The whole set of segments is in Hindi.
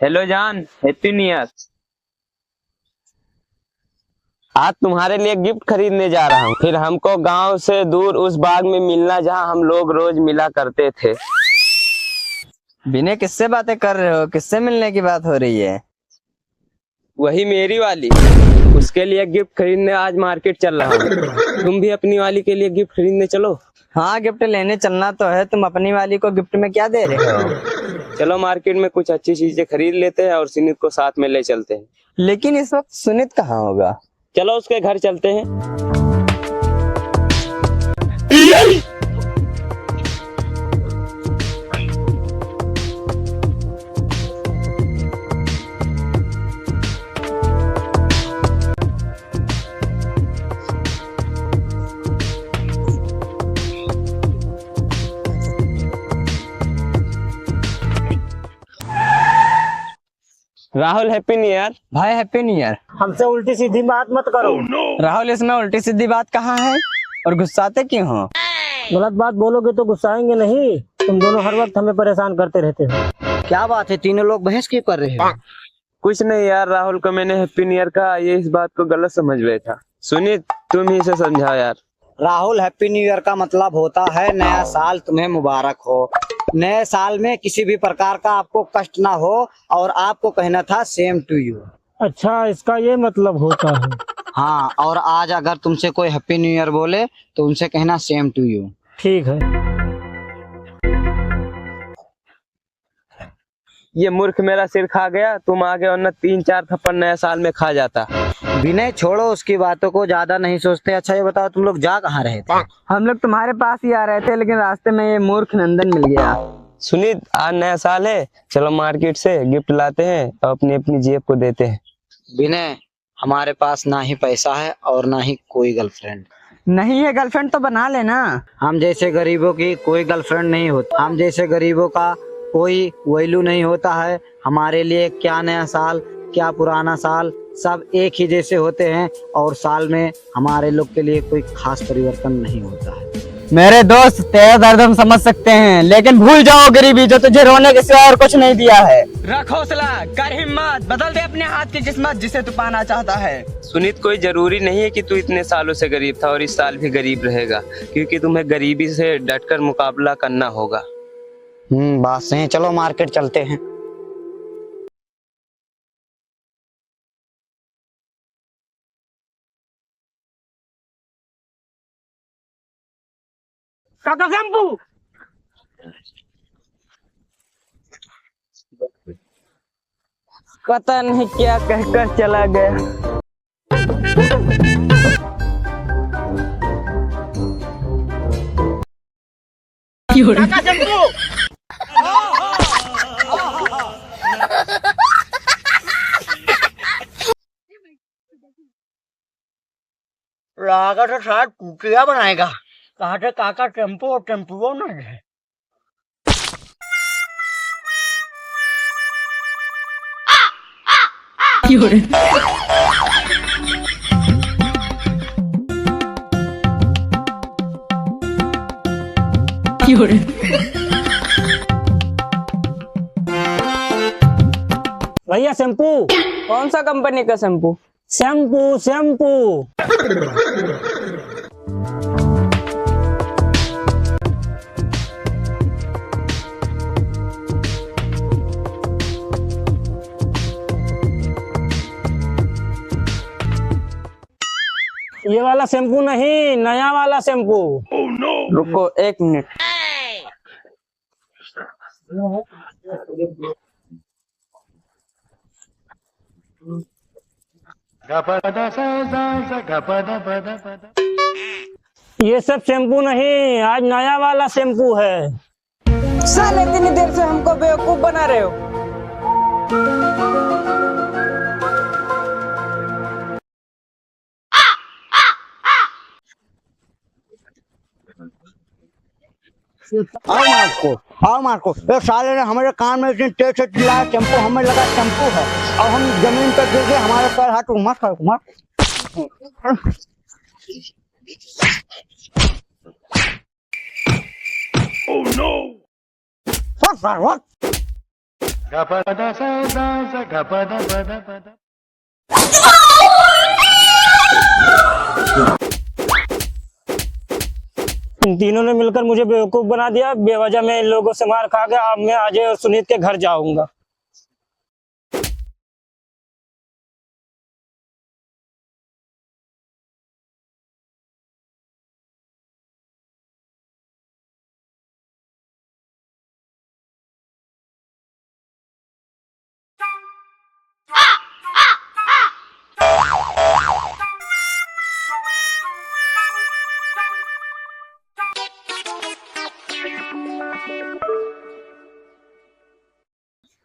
हेलो जान, हैप्पी न्यू ईयर। आज तुम्हारे लिए गिफ्ट खरीदने जा रहा हूँ। फिर हमको गांव से दूर उस बाग में मिलना जहाँ हम लोग रोज मिला करते थे। बिना किससे बातें कर रहे हो? किससे मिलने की बात हो रही है? वही मेरी वाली, उसके लिए गिफ्ट खरीदने आज मार्केट चल रहा हूँ। तुम भी अपनी वाली के लिए गिफ्ट खरीदने चलो। हाँ, गिफ्ट लेने चलना तो है। तुम अपनी वाली को गिफ्ट में क्या दे रहे हो? चलो मार्केट में कुछ अच्छी चीजें खरीद लेते हैं और सुनीत को साथ में ले चलते हैं। लेकिन इस वक्त सुनीत कहाँ होगा? चलो उसके घर चलते हैं। Rahul, happy new year. भाई हैप्पी न्यू ईयर। हमसे उल्टी सीधी बात मत करो। राहुल, इसमें उल्टी सीधी बात कहाँ है? और गुस्साते क्यों हो? गलत बात बोलोगे तो गुस्साएंगे नहीं। तुम दोनों हर वक्त हमें परेशान करते रहते हो। क्या बात है, तीनों लोग बहस क्यों कर रहे हो? कुछ नहीं यार, राहुल को मैंने हैप्पी न्यू ईयर कहा, ये इस बात को गलत समझ बैठा। सुनीत, तुम ही से समझाओ यार। राहुल, हैप्पी न्यू ईयर का मतलब होता है नया साल तुम्हें मुबारक हो। नए साल में किसी भी प्रकार का आपको कष्ट ना हो, और आपको कहना था सेम टू यू। अच्छा, इसका ये मतलब होता है। हाँ, और आज अगर तुमसे कोई हैप्पी न्यू ईयर बोले तो उनसे कहना सेम टू यू। ठीक है। ये मूर्ख मेरा सिर खा गया, तुम आगे वरना 3-4 थप्पड़ नया साल में खा जाता। विनय, छोड़ो उसकी बातों को, ज्यादा नहीं सोचते। अच्छा ये बताओ, तुम लोग जा कहाँ रहे थे? हम लोग तुम्हारे पास ही आ रहे थे, लेकिन रास्ते में ये मूर्ख नंदन मिल गया। सुनीत, आज नया साल है, चलो मार्केट से गिफ्ट लाते हैं और अपनी अपनी जेब को देते हैं। विनय, हमारे पास ना ही पैसा है और ना ही कोई गर्लफ्रेंड। नहीं है गर्लफ्रेंड तो बना लेना। हम जैसे गरीबों की कोई गर्लफ्रेंड नहीं होती। हम जैसे गरीबों का कोई वैल्यू नहीं होता है। हमारे लिए क्या नया साल, क्या पुराना साल, सब एक ही जैसे होते हैं। और साल में हमारे लोग के लिए कोई खास परिवर्तन नहीं होता है। मेरे दोस्त, तेरा दर्द हम समझ सकते हैं, लेकिन भूल जाओ गरीबी जो तुझे रोने के सिवा और कुछ नहीं दिया है। रख हौसला, कर हिम्मत, बदल दे अपने हाथ की किस्मत जिसे तू पाना चाहता है। सुनीत, कोई जरूरी नहीं है कि तू इतने सालों से गरीब था और इस साल भी गरीब रहेगा, क्योंकि तुम्हें गरीबी से डटकर मुकाबला करना होगा। बात सही है। चलो मार्केट चलते हैं। काका शैम्पू। पता नहीं क्या कहकर चला गया। काका शैम्पू। लागत है शायद कुकिया बनाएगा। कहा थे काका टेम्पो और टेम्पो ना है। भैया शैम्पू। कौन सा कंपनी का शैम्पू? Shampoo shampoo. ये वाला शैम्पू नहीं, नया वाला शैम्पू। रुको 1 मिनट। ये सब शैम्पू नहीं, आज नया वाला शैम्पू है। साले इतनी देर से हमको बेवकूफ बना रहे हो। और मार्को, ये साले ने हमारे कान में इतनी तेज से चिल्लाया, टेम्पो हमें लगा टेम्पो है। और हम जमीन पर गिर गए, हमारे पैर हाथ मत। Oh no! What? इन तीनों ने मिलकर मुझे बेवकूफ बना दिया। बेवजह मैं इन लोगों से मार खा गया। अब मैं अजय और सुनीत के घर जाऊंगा।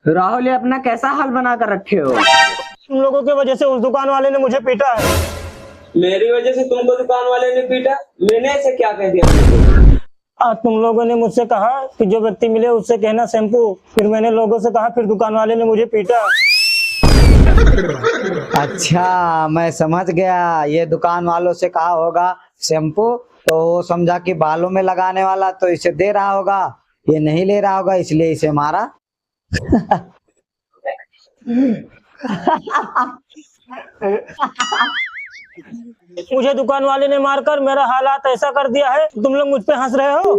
राहुल, ये अपना कैसा हाल बना कर रखे हो? तुम लोगों की वजह से उस दुकान वाले ने मुझे पीटा है। मेरी वजह से तुमको दुकान वाले ने पीटा? मैंने ऐसे क्या कह दिया तुमको? आज तुम लोगों ने मुझसे कहा कि जो व्यक्ति मिले उससे कहना शैम्पू। फिर मैंने लोगों से कहा, फिर दुकान वाले ने मुझे पीटा। अच्छा, मैं समझ गया। ये दुकान वालों से कहा होगा शैम्पू, तो वो समझा कि बालों में लगाने वाला, तो इसे दे रहा होगा। ये नहीं ले रहा होगा, इसलिए इसे मारा। मुझे दुकान वाले ने मारकर मेरा हालात ऐसा कर दिया है, तुम लोग मुझ पे हंस रहे हो।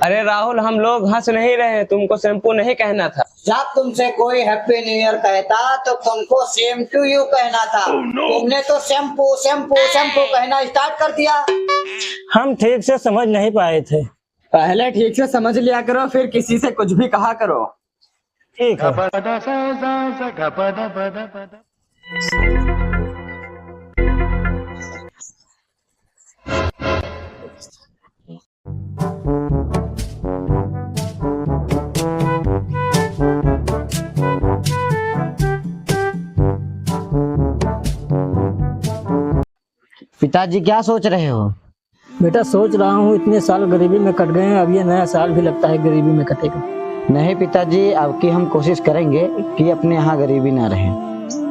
अरे राहुल, हम लोग हंस नहीं रहे, तुमको शैम्पू नहीं कहना था। जब तुमसे कोई हैप्पी न्यू ईयर कहता तो तुमको सेम टू यू कहना था। तुमने तो शैम्पू शैम्पू शैम्पू कहना स्टार्ट कर दिया। हम ठीक से समझ नहीं पाए थे। पहले ठीक से समझ लिया करो, फिर किसी से कुछ भी कहा करो। ठीक है। पिताजी क्या सोच रहे हो? बेटा, सोच रहा हूँ इतने साल गरीबी में कट गए हैं, अब ये नया साल भी लगता है गरीबी में कटेगा। नहीं पिताजी, अब की हम कोशिश करेंगे कि अपने यहाँ गरीबी ना रहे।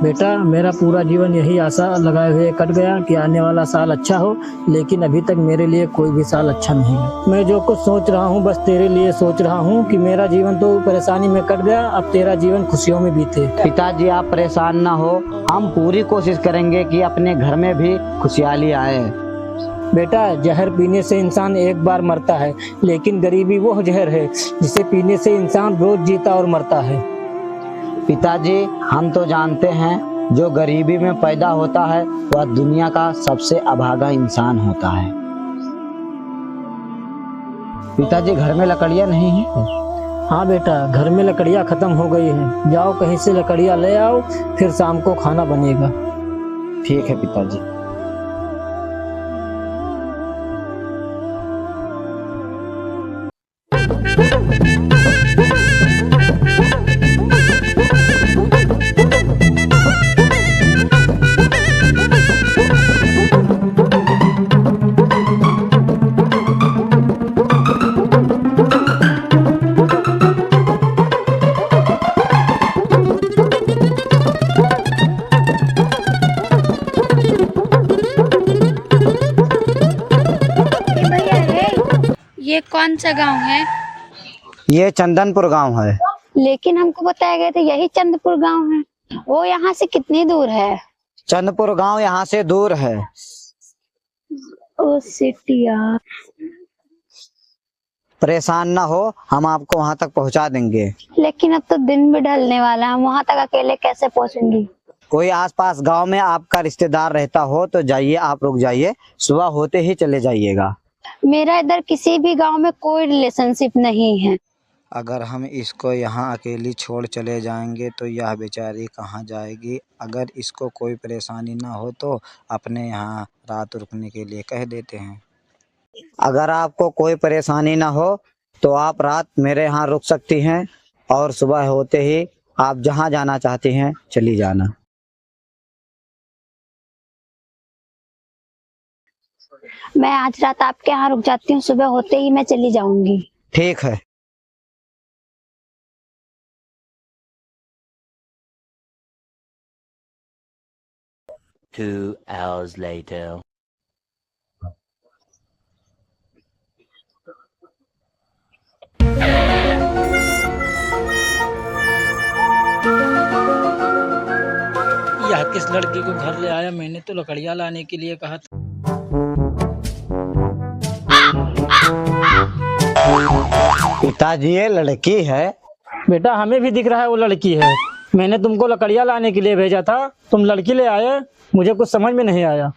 बेटा, मेरा पूरा जीवन यही आशा लगाए हुए कट गया कि आने वाला साल अच्छा हो, लेकिन अभी तक मेरे लिए कोई भी साल अच्छा नहीं है। मैं जो कुछ सोच रहा हूँ बस तेरे लिए सोच रहा हूँ कि मेरा जीवन तो परेशानी में कट गया, अब तेरा जीवन खुशियों में बीते। पिताजी आप परेशान ना हो, हम पूरी कोशिश करेंगे कि अपने घर में भी खुशहाली आए। बेटा, जहर पीने से इंसान एक बार मरता है, लेकिन गरीबी वो जहर है जिसे पीने से इंसान रोज जीता और मरता है। पिताजी, हम तो जानते हैं जो गरीबी में पैदा होता है वह दुनिया का सबसे अभागा इंसान होता है। पिताजी, घर में लकड़ियाँ नहीं है? हाँ बेटा, घर में लकड़ियाँ खत्म हो गई हैं। जाओ कहीं से लकड़ियाँ ले आओ, फिर शाम को खाना बनेगा। ठीक है पिताजी। ये कौन सा गांव है? ये चंदनपुर गांव है। लेकिन हमको बताया गया था यही चंदपुर गांव है। वो यहाँ से कितनी दूर है? चंदपुर गांव यहाँ से दूर है। ओ सिटिया। परेशान ना हो, हम आपको वहाँ तक पहुँचा देंगे। लेकिन अब तो दिन भी ढलने वाला है, वहाँ तक अकेले कैसे पहुँचूंगी? कोई आसपास गांव में आपका रिश्तेदार रहता हो तो जाइए, आप रुक जाइए, सुबह होते ही चले जाइएगा। मेरा इधर किसी भी गांव में कोई रिलेशनशिप नहीं है। अगर हम इसको यहाँ अकेली छोड़ चले जाएंगे तो यह बेचारी कहाँ जाएगी। अगर इसको कोई परेशानी ना हो तो अपने यहाँ रात रुकने के लिए कह देते हैं। अगर आपको कोई परेशानी ना हो तो आप रात मेरे यहाँ रुक सकती हैं और सुबह होते ही आप जहाँ जाना चाहती हैं चली जाना। मैं आज रात आपके यहाँ रुक जाती हूँ, सुबह होते ही मैं चली जाऊंगी। ठीक है। Two hours later. यह किस लड़की को घर ले आया? मैंने तो लकड़ियाँ लाने के लिए कहा था। पिताजी ये लड़की है। बेटा हमें भी दिख रहा है वो लड़की है। मैंने तुमको लकड़ियाँ लाने के लिए भेजा था, तुम लड़की ले आए, मुझे कुछ समझ में नहीं आया।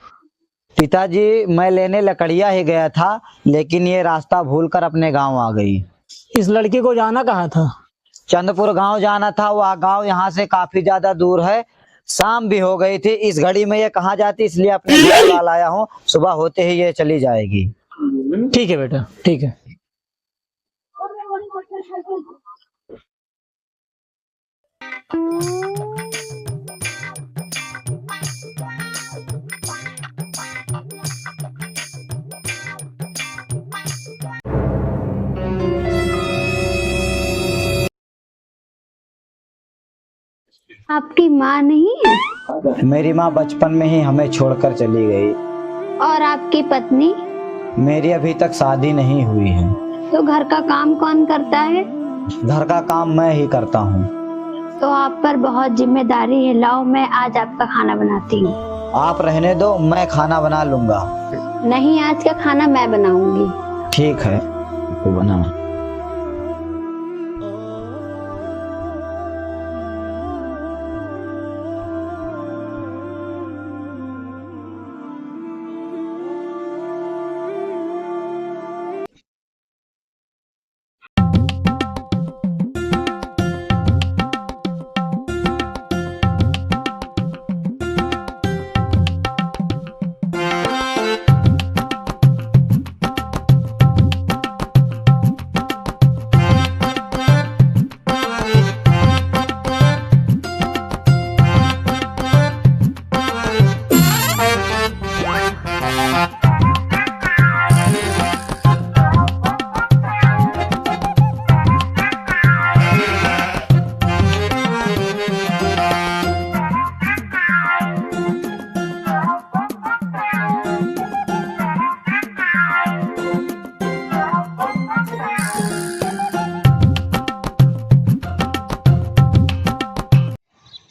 पिताजी मैं लेने लकड़ियाँ ही गया था, लेकिन ये रास्ता भूलकर अपने गांव आ गई। इस लड़की को जाना कहाँ था? चंदपुर गांव जाना था। वह गांव यहाँ से काफी ज्यादा दूर है। शाम भी हो गई थी। इस घड़ी में ये कहाँ जाती, इसलिए अपने घर लाया हूँ। सुबह होते ही ये चली जाएगी। ठीक है बेटा, ठीक है। आपकी माँ नहीं है? मेरी माँ बचपन में ही हमें छोड़कर चली गई। और आपकी पत्नी? मेरी अभी तक शादी नहीं हुई है। तो घर का काम कौन करता है? घर का काम मैं ही करता हूँ। तो आप पर बहुत जिम्मेदारी है। लाओ मैं आज आपका खाना बनाती हूँ। आप रहने दो, मैं खाना बना लूंगा। नहीं, आज का खाना मैं बनाऊंगी। ठीक है, तो बना।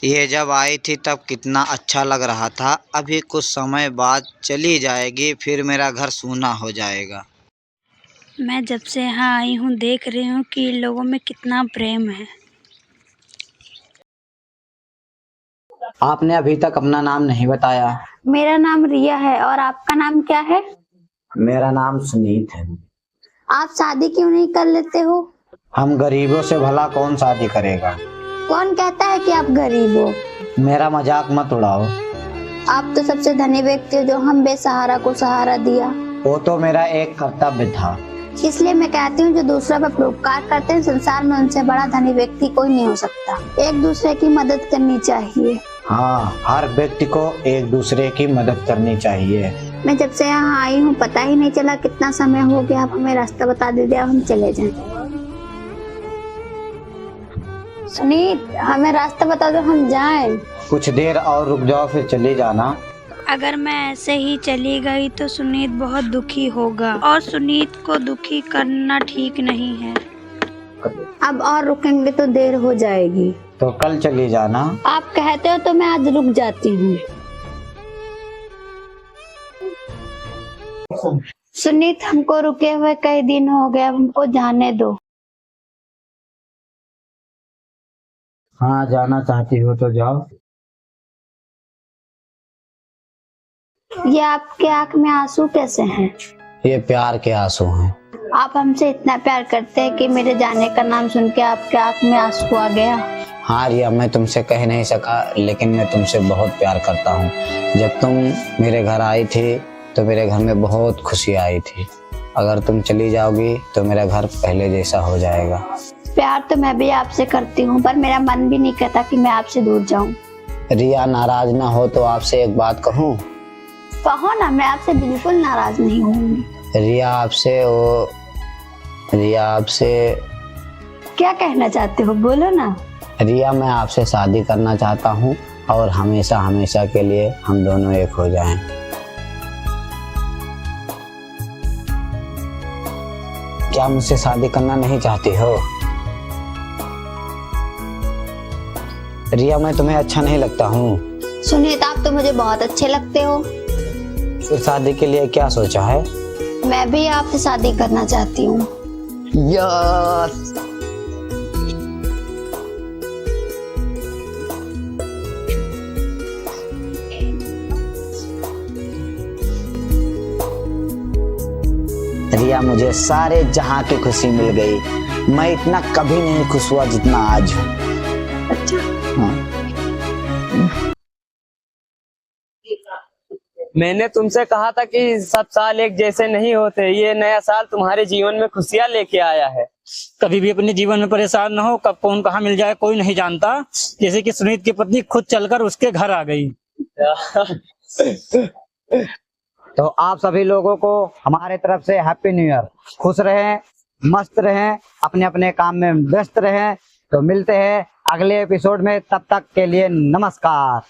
ये जब आई थी तब कितना अच्छा लग रहा था। अभी कुछ समय बाद चली जाएगी, फिर मेरा घर सूना हो जाएगा। मैं जब से यहाँ आई हूँ देख रही हूँ कि इन लोगों में कितना प्रेम है। आपने अभी तक अपना नाम नहीं बताया। मेरा नाम रिया है। और आपका नाम क्या है? मेरा नाम सुनीत है। आप शादी क्यों नहीं कर लेते हो? हम गरीबों से भला कौन शादी करेगा? कौन कहता है कि आप गरीब हो? मेरा मजाक मत उड़ाओ। आप तो सबसे धनी व्यक्ति हो जो हम बेसहारा को सहारा दिया। वो तो मेरा एक कर्तव्य था। इसलिए मैं कहती हूँ जो दूसरों पर परोपकार करते हैं, संसार में उनसे बड़ा धनी व्यक्ति कोई नहीं हो सकता। एक दूसरे की मदद करनी चाहिए। हाँ, हर व्यक्ति को एक दूसरे की मदद करनी चाहिए। मैं जब से यहाँ आई हूँ पता ही नहीं चला कितना समय हो गया। आप हमें रास्ता बता दीजिए, हम चले जाएं। सुनीत, हमें रास्ता बता दो, हम जाएं। कुछ देर और रुक जाओ, फिर चली जाना। अगर मैं ऐसे ही चली गई तो सुनीत बहुत दुखी होगा और सुनीत को दुखी करना ठीक नहीं है। अब और रुकेंगे तो देर हो जाएगी। तो कल चली जाना। आप कहते हो तो मैं आज रुक जाती हूँ। सुनीत, हमको रुके हुए कई दिन हो गए, हमको जाने दो। हाँ, जाना चाहती हो तो जाओ। ये आपके आँख में आंसू कैसे हैं? ये प्यार के आंसू हैं। आप हमसे इतना प्यार करते हैं कि मेरे जाने का नाम सुन के आपके आँख में आंसू आ गया। हाँ रिया, मैं तुमसे कह नहीं सका, लेकिन मैं तुमसे बहुत प्यार करता हूँ। जब तुम मेरे घर आई थी तो मेरे घर में बहुत खुशी आई थी। अगर तुम चली जाओगी तो मेरा घर पहले जैसा हो जाएगा। प्यार तो मैं भी आपसे करती हूँ, पर मेरा मन भी नहीं कहता कि मैं आपसे दूर जाऊँ। रिया, नाराज ना हो तो आपसे एक बात कहूँ? कहो ना, मैं आपसे बिल्कुल नाराज नहीं हूँ। रिया आपसे क्या कहना चाहते हो, बोलो ना। रिया, मैं आपसे शादी करना चाहता हूँ और हमेशा हमेशा के लिए हम दोनों एक हो जाएं। क्या मुझसे शादी करना नहीं चाहती हो? रिया, मैं तुम्हें अच्छा नहीं लगता हूँ। सुनीत, आप तो मुझे बहुत अच्छे लगते हो। फिर शादी के लिए क्या सोचा है? मैं भी आपसे शादी करना चाहती हूँ। यस। रिया, मुझे सारे जहां की खुशी मिल गई। मैं इतना कभी नहीं खुश हुआ जितना आज हूँ। अच्छा। हाँ। मैंने तुमसे कहा था कि सब साल एक जैसे नहीं होते। ये नया साल तुम्हारे जीवन में खुशियां लेके आया है। कभी भी अपने जीवन में परेशान न हो, कब कौन कहाँ मिल जाए कोई नहीं जानता। जैसे कि सुनीत की पत्नी खुद चलकर उसके घर आ गई। तो आप सभी लोगों को हमारे तरफ से हैप्पी न्यू ईयर। खुश रहें, मस्त रहें, अपने अपने काम में व्यस्त रहें। तो मिलते हैं अगले एपिसोड में, तब तक के लिए नमस्कार।